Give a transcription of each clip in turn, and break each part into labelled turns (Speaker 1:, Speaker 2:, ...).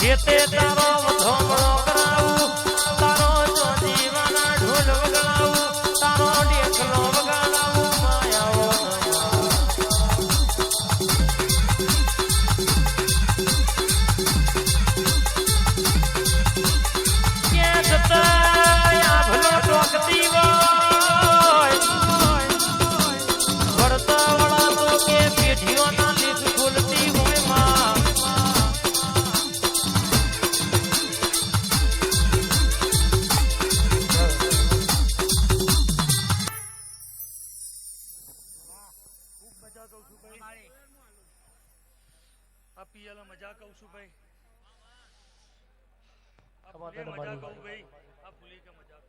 Speaker 1: જેતે તારો ધોમણો કરાવું તારો જોજીવાના ઢોલ વગાડું તારો ઢેકલો વગાડું માયાઓ ક્યાં જતા ભલો ટોકતી હોય વળતા વળા તો કે પેઢીઓના લીધ ખુલતી હોય માં
Speaker 2: મજા કહું છું ભાઈ મજા કહું ભાઈ આ ભૂલી કે મજા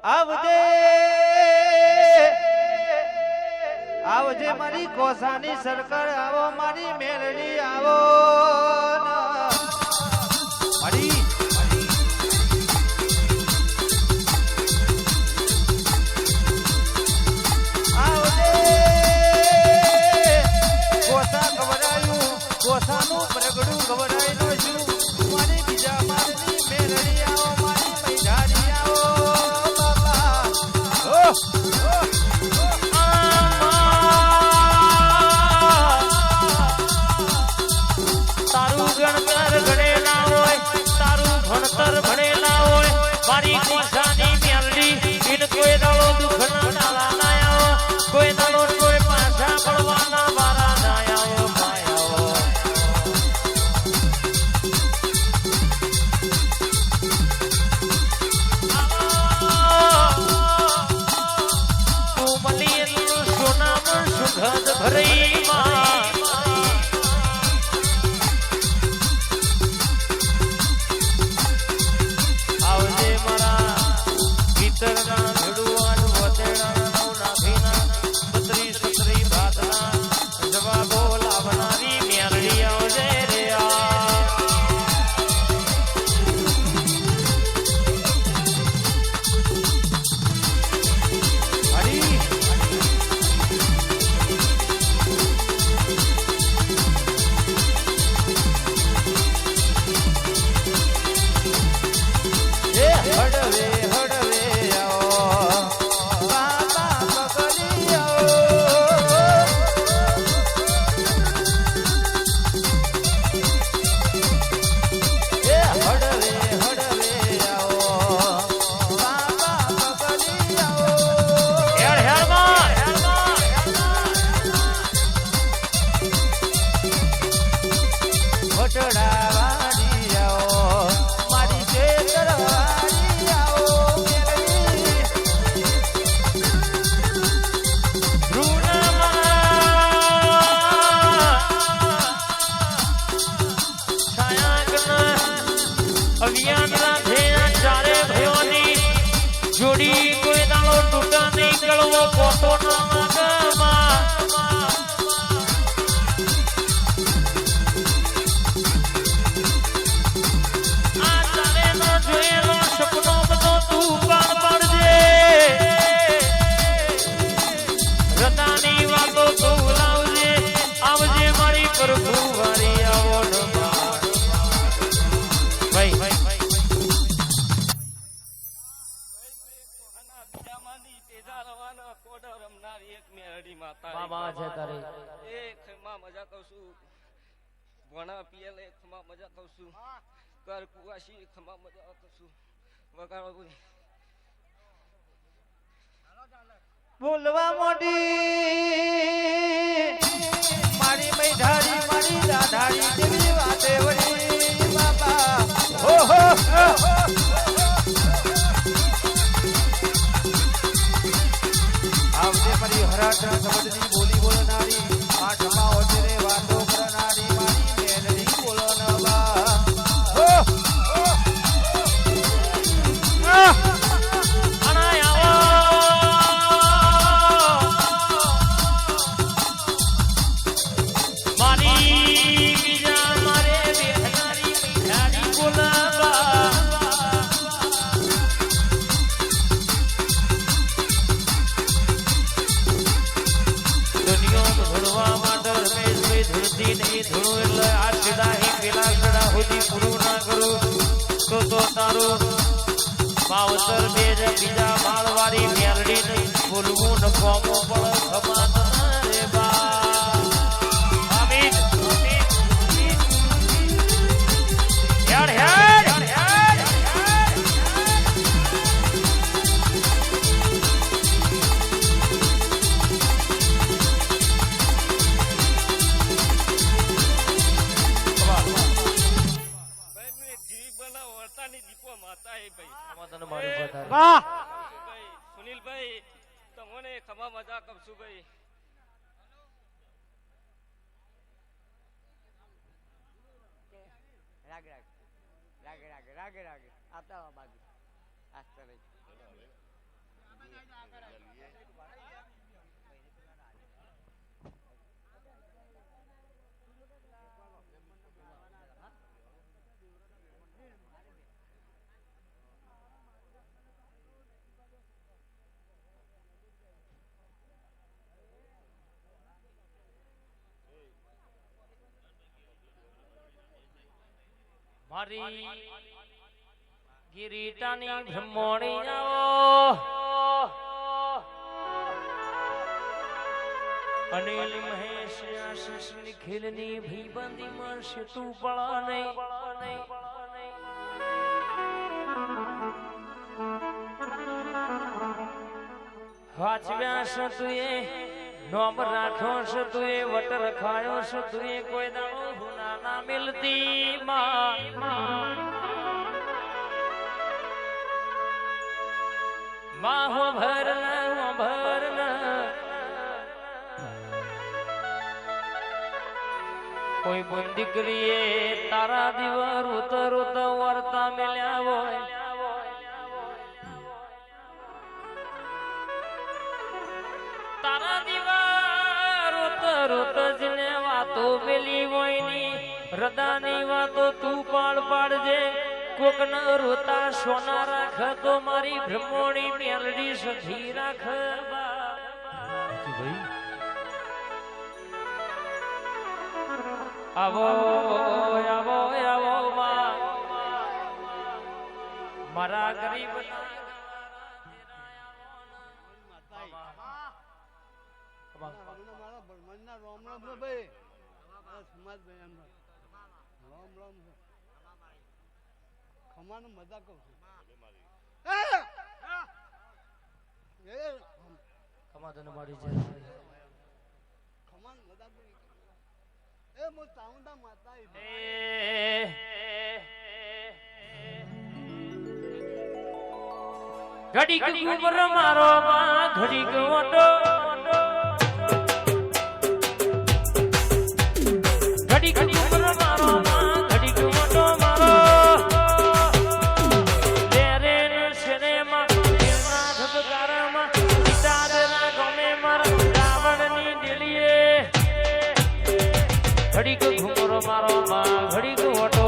Speaker 3: આવજે આવજે મારી કોસાની સરકાર આવો મારી મેલડી આવો મારી આવજે કોસા ગવરાયું કોસાનું પ્રગડું ગવરાયનો છું મારી બીજા મારની મેલડી આવો મારી મૈધારી આવો
Speaker 1: તારું ગણતર ભણેલા હોય તારું ભણતર ભણેલા હોય મારી કોસાની મેલડી ઇન કોઈ દાડો દુઃખના ડાલા ના આવો કોઈ દાડો કોઈ પાછા પડવાના વારા ના આવો માયાઓ તું મળી એટલું સોનામાં સુગંધ ભરી માં આવજે મારા ભીતરના ધડુઆન વતેડા નાભીના સત્રી સત્રી ભાતના જવાબો લાવનારી મેલડી આવજે રે
Speaker 3: હડવે હડવે આવો બાબા બગલી આવો હડવે હડવે આવો બાબા બગલી આવો
Speaker 1: હેડ હેડ માં
Speaker 3: ઘોટડા વાળી આવો મારી ખેતરવાળી આવો મેલડી
Speaker 1: અભિયાન રાધેના ચારે ભયોની જોડી કોઈ દાડો તૂટા નહીં કળવો પોતો ના માગમાં આ ચારે નો જોયેલો સપનો બધો તું પાર પાડજે રતાની વાતો તું લાવજે આવજે મારી પ્રભુ વારી આવો ભાઈ બાબા છે તારી
Speaker 4: મજા કહું છું ભણા પિયલે ખમા મજા કહું છું કર કુવાસી ખમા મજા કહું છું વગાડો બોલી
Speaker 3: બોલવા મોડી મારી મૈધારી મારી દાધારી દેવી વાતે વળી બાબા હો હો આવજે મારી હરાટના શબ્દની બોલી બોલનારી આઠમા ઓજરે વાતો કરનારી મારી મેલડી બોલનવા હો
Speaker 1: અનાય આવો હોવા માટે રમેશભાઈ ધૂળતી નહીં ધૂળું એટલે આ સીધા હી પેલા સડા સુધી પૂરું ના કરું તો તારું માવતર બે બીજા માળવાળી મેલડી બોલવું ન કોમો પણ ખમાત રે બા આમીન હેડ હેડ
Speaker 4: સુનિલભાઈ તમને ખમા મજા કરશું ભાઈ
Speaker 5: રાગ રાગ રાગ રાગ રાગ રાગ આપતા બાજુ આસ્તે રહી
Speaker 1: મારી ગિરીટાની બ્રહ્મણી આવો અનિલ મહેશ આશીષ નિખિલની ભીબંદીમાં સેતુ પળા નહીં વાંચવ્યા છે તુએ નોમ રાખો છે તુએ વટ રખાયો છે તુએ કોઈ દાડો ગુના ના મિલતી માં હો ભરના કોઈ બોલ દીકરીએ તારા દીવા રોત રોત વર્તા મેલ્યા હોય તારા દીવા રોત રોત જને વાતો મેલી હોય ની હૃદયની વાતો તું પાડ પાડજે કોક ન રોતા સોના રાખ તો મારી બ્રહ્મણી મેલડી સધી રાખ આવો આવો આવો મારા ગરીબ
Speaker 5: ખમાનો મજા કહું છું
Speaker 1: કમાતો મારી જાય
Speaker 5: ખમાન મજા કહું એ મો ચાઉંડા માતા
Speaker 1: ઘડીક ઉમર મારો માં ઘડીક ઓટો ઘડીક ઉમર મારો માં ઘડીક ઓટો મારો તેરે સિનેમા ના ધબકારમાં પિતાદના ગમે મારા રાવણની દિલીએ ઘડીક ઉમર મારો માં ઘડીક ઓટો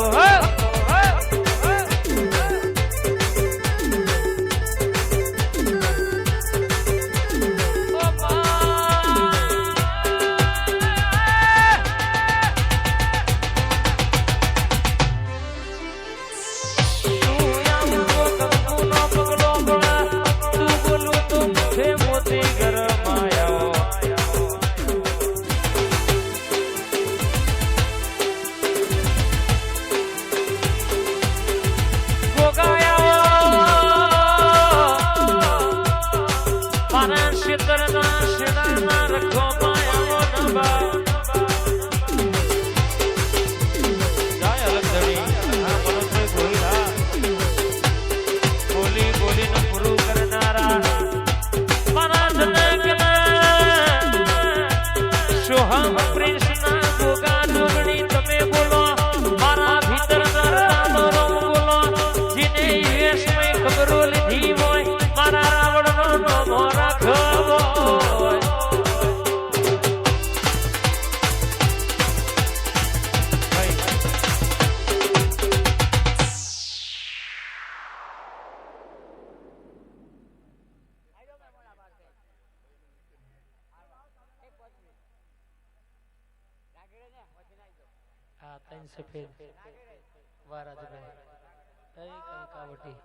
Speaker 1: આ ત્રણ સફેદ વારાજભાઈ કઈ કંકાવટી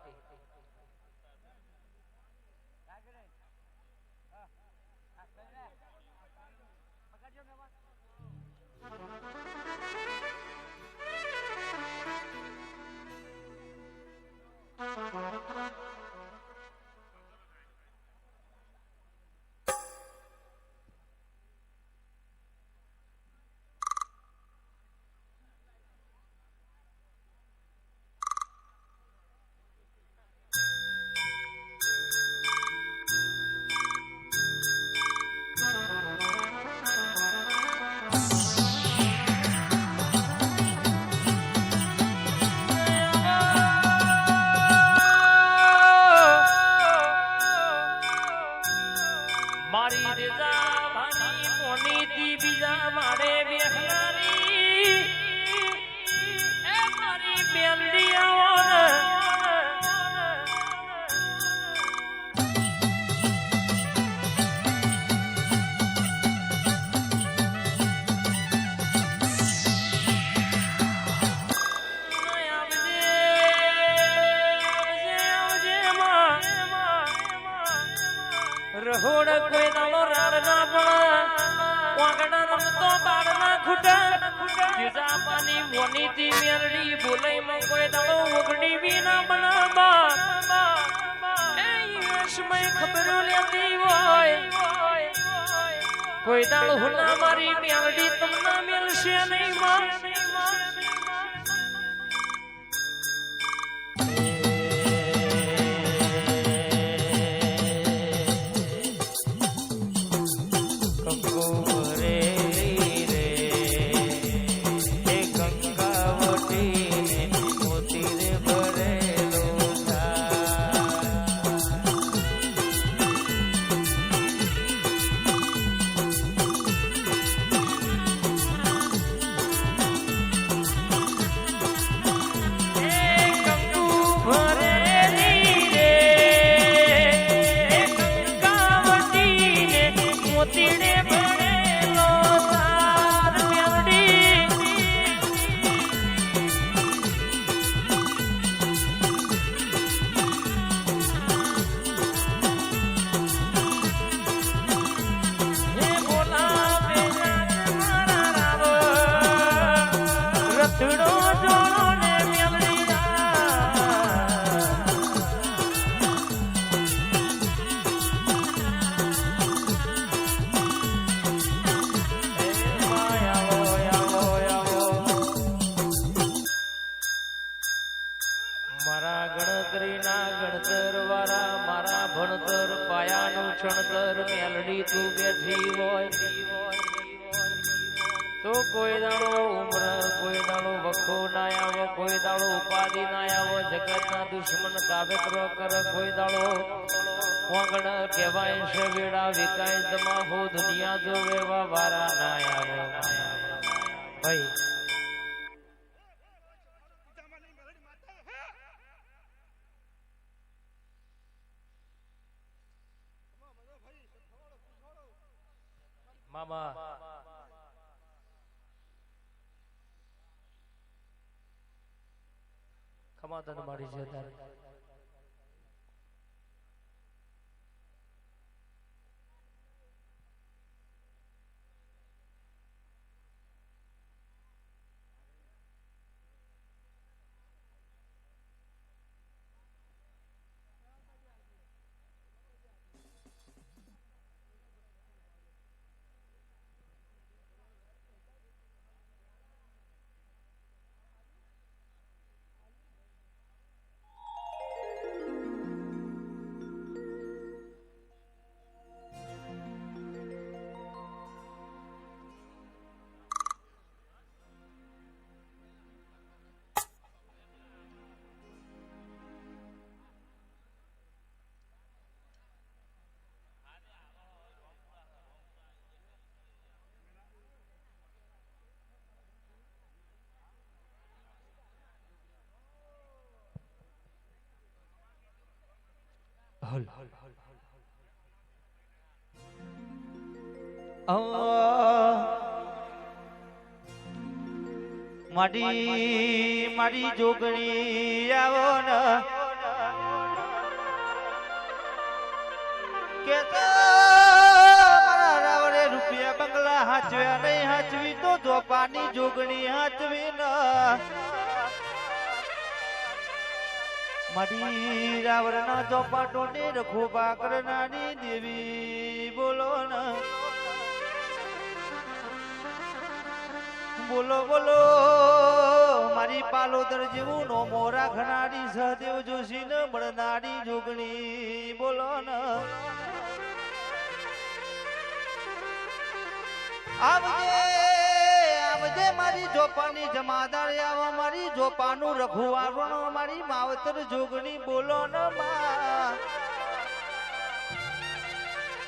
Speaker 1: મારી રેજા ભાની મોની દી બીજા મારે બેહનારી એ મારી બેલડી આવો રહોડ કોઈ દાડો રાડ ના પણ વાગડા રમતો બાળ ના ખૂટા જીજા પાની મોની થી મેરડી બોલાઈ માં કોઈ દાડો ઓગડી બી ના બનાબા એ યશમય ખબરો લેતી હોય કોઈ દાડો હુના મારી મેરડી તમને મેલશે નહીં માં ક્ષણતર મેલડી તું બેઠી હોય તો કોઈ દાડો ઉમર કોઈ દાડો વખો ના આવો કોઈ દાડો ઉપાધિ ના આવો જગતના દુશ્મન કાવેતરો કર કોઈ દાડો વાંગણ કહેવાય છે વેડા વિકાય જમા હો દુનિયા જો વેવા વારા ના આવો ભાઈ મામા ખમાતન મારી છે તારે
Speaker 3: મારી જોગણી આવો ને કે મારા રાવણે રૂપિયા બંગલા હાચવ્યા નહીં હાચવી તો ધોપાની જોગણી હાચવી ન મારી રાવણના ચોપાટો ને રખોબા કરનારી દેવી બોલો ને બોલો બોલો મારી પાલોદર જેવું નો મોરા ખનારી સહદેવ જોશી ને મળનારી જોગણી બોલો ને આવજે મારી જોપાની જમાદાર આવો મારી જોપાનું રખુવારો મારી માવતર જોગણી બોલો ને માં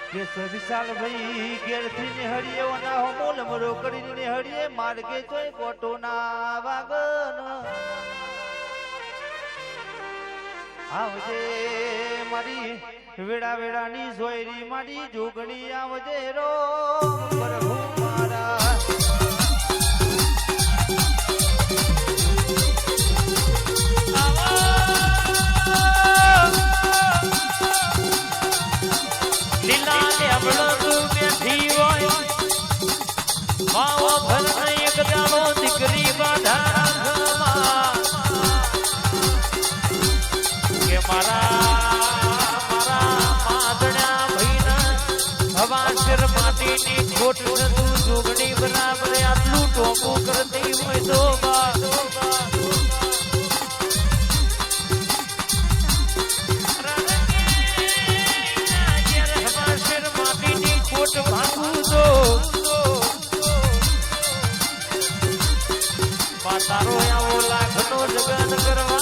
Speaker 3: કે વિશાલ ભાઈ ઘેરથી નિહળીએ ઓના હોમોલ મરો કરીને નિહળીએ માર્ગે જોઈ કોટો ના વાગન આવજે મારી વેડા વેડાની જોયરી મારી જોગણી આવજે રો પ્રભુ મારા
Speaker 1: દીકરી બાધા કે મારા માદણા ભાઈ હવા શિર માટીની ખોટ તું જોગણી બરાબર આટલું ટોપું કરતી હોય તો હવા શિર માટીની ખોટ ભાગું તો તારો આવો લાખનો જગત કરવા